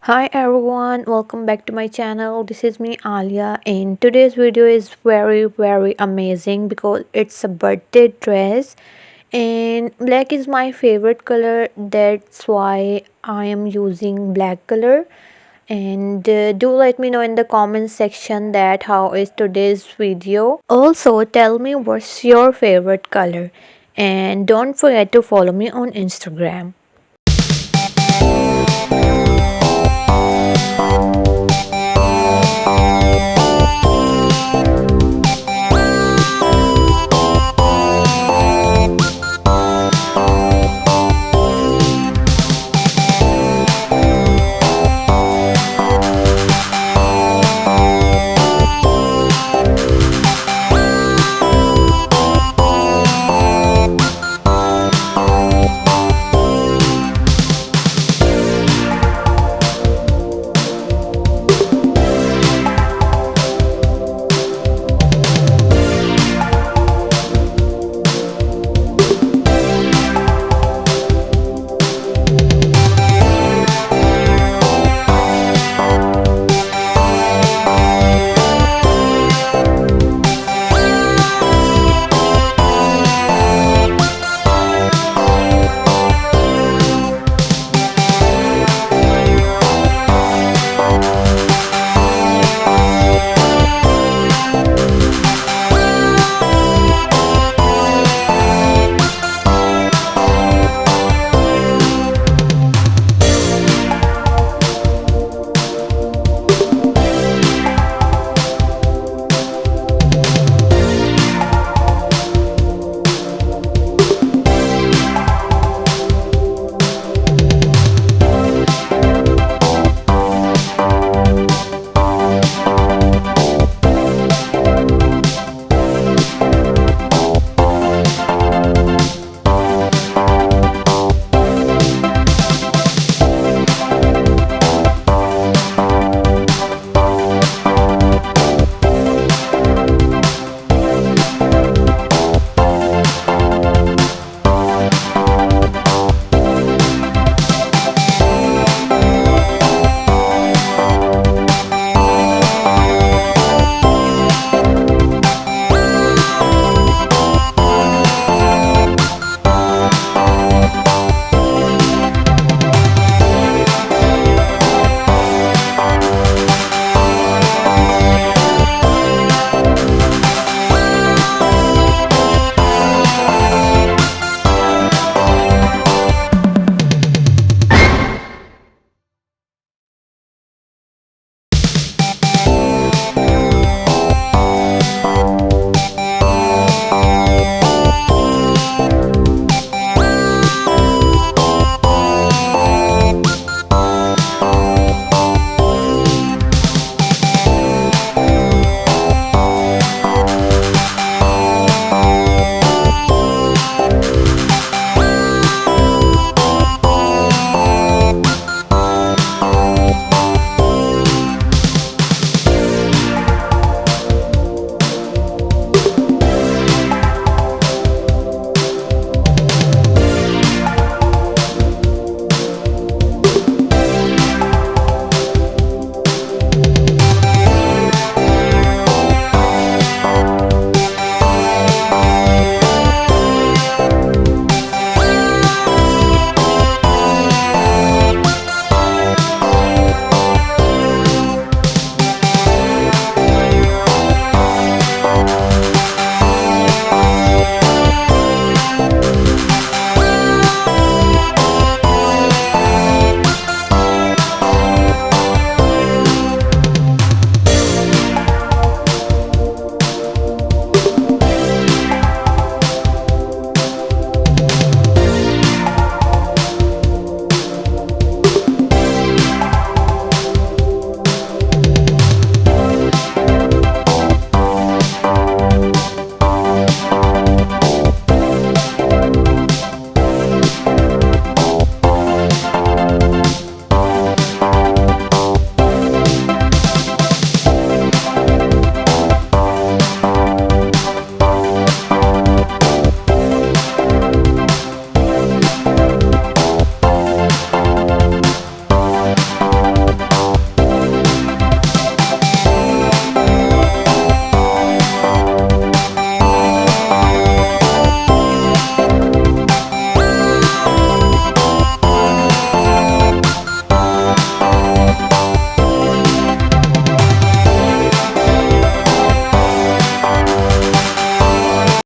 Hi everyone, welcome back to my channel. This is me Alia and today's video is very amazing because it's a birthday dress and black is my favorite color. That's why I am using black color. And do let me know in the comment section that how is today's video. Also tell me what's your favorite color and don't forget to follow me on Instagram.